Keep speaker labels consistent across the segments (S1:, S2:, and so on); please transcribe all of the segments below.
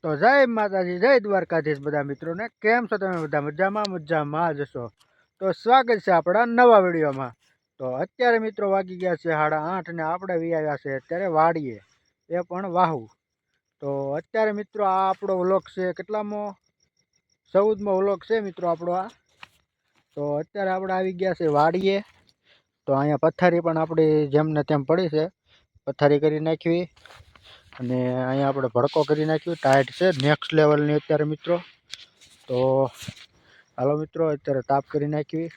S1: તો જય માતાજી, જય દ્વારકાધીશ બધા મિત્રોને. કેમ છો તમે બધા? મજામાં જશો. તો સ્વાગત છે આપણા નવા વિડીયોમાં. તો અત્યારે મિત્રો વાગી ગયા છે 8:30 ને આપણે આવ્યા છે અત્યારે વાડીએ, એ પણ વાહુ. તો અત્યારે મિત્રો આ આપણો વ્લોગ છે કેટલામો? 14મો વ્લોગ છે મિત્રો આપણો આ. તો અત્યારે આપણે આવી ગયા છે વાડીએ. તો અહીંયા પથારી પણ આપણી જેમને તેમ પડી છે, પથારી કરી નાખવી. અને અહીંયા આપણે ભડકો કરી નાખ્યું, ટાઈટ છે નેક્સ્ટ લેવલની અત્યારે મિત્રો. તો હાલો મિત્રો, અત્યારે તાપ કરી નાખવી.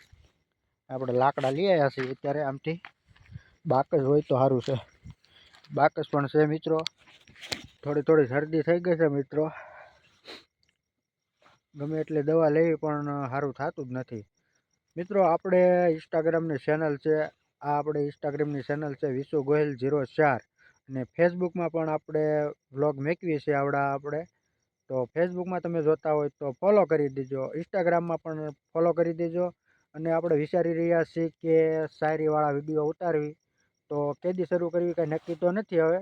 S1: આપણે લાકડા લઈ આવ્યા છીએ અત્યારે. આમથી બાકસ હોય તો સારું છે, બાકસ પણ છે મિત્રો. થોડી શરદી થઈ ગઈ છે મિત્રો, ગમે એટલી દવા લેવી પણ સારું થતું જ નથી મિત્રો. આપણે ઇન્સ્ટાગ્રામની ચેનલ છે, આ આપણે ઇન્સ્ટાગ્રામની ચેનલ છે વિશુ ગોહિલ 04. અને ફેસબુકમાં પણ આપણે વ્લોગ મેકવીએ છીએ આપણે. તો ફેસબુકમાં તમે જોતા હોય તો ફોલો કરી દેજો, ઇન્સ્ટાગ્રામમાં પણ ફોલો કરી દેજો. અને આપણે વિચારી રહ્યા છીએ કે શાયરીવાળા વિડીયો ઉતારવી. તો કેદી શરૂ કરવી કાંઈ નક્કી તો નથી હવે.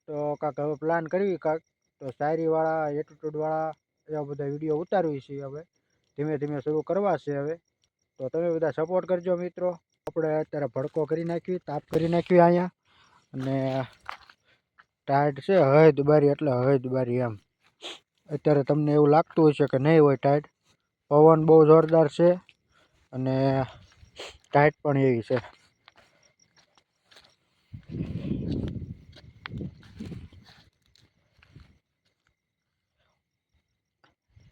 S1: તો કાંક હવે પ્લાન કરવી કાંક. તો શાયરીવાળા, એટીટ્યૂડવાળા એવા બધા વિડીયો ઉતારવી છીએ હવે. ધીમે ધીમે શરૂ કરવા છે હવે. તો તમે બધા સપોર્ટ કરજો મિત્રો. આપણે અત્યારે ભડકો કરી નાખવી, તાપ કરી નાખવી અહીંયા. અને ટાઈટ છે હદ બારી, એટલે હદ બારી એમ. અત્યારે તમને એવું લાગતું હશે કે નહીં હોય ટાઈટ. પવન બહુ જોરદાર છે અને ટાઈટ પણ એવી છે.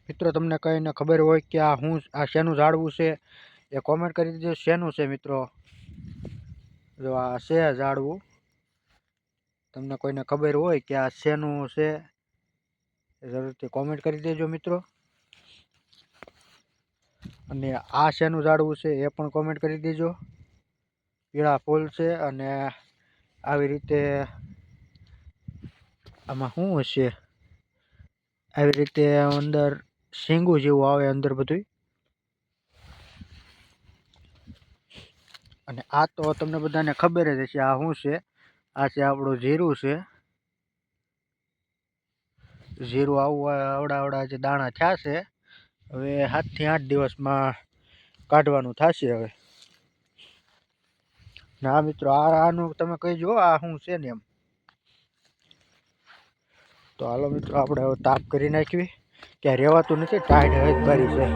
S1: મિત્રો તમને કહીને ખબર હોય કે આ શેનું ઝાડવું છે, એ કોમેન્ટ કરી દેજો. શેનું છે મિત્રો? જો આ છે ઝાડવું, તમને કોઈને ખબર હોય કે આ શેનું છે, જરૂરથી કોમેન્ટ કરી દેજો મિત્રો. અને આ શેનું ઝાડવું છે એ પણ કોમેન્ટ કરી દેજો. પીળા ફૂલ છે અને આવી રીતે આમાં શું હશે, આવી રીતે અંદર શીંગું જેવું આવે અંદર બધું. અને આ તો તમને બધાને ખબર જ હશે આ શું છે. આ છે આપણું જીરું છે. જીરું આવું આવડા જે દાણા થયા છે, હવે 7 થી 8 દિવસમાં કાઢવાનું થશે હવે. ના મિત્રો, આનું તમે કહીજો આ શું છે ને એમ. તો હાલો મિત્રો, આપણે હવે તાપ કરી નાખવી. ક્યાં રહેવાતું નથી, ટાઈટ હદ બારી છે.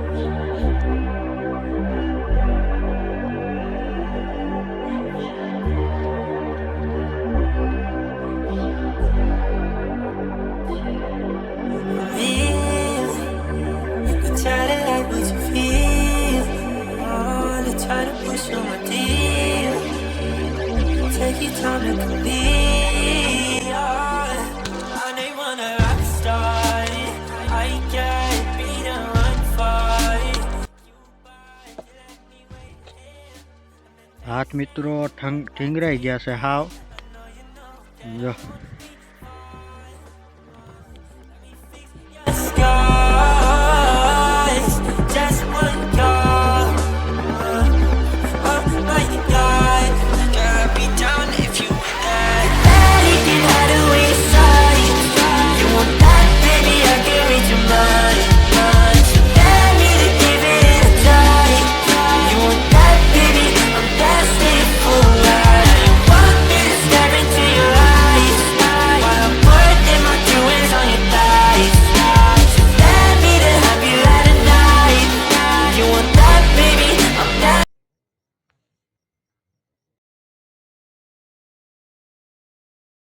S2: Take your time to complete. I ain't wanna rock star. I can't beat a run fight.
S1: હાથ મિત્રો ઠીંગરાઈ ગયા છે હાવ. જો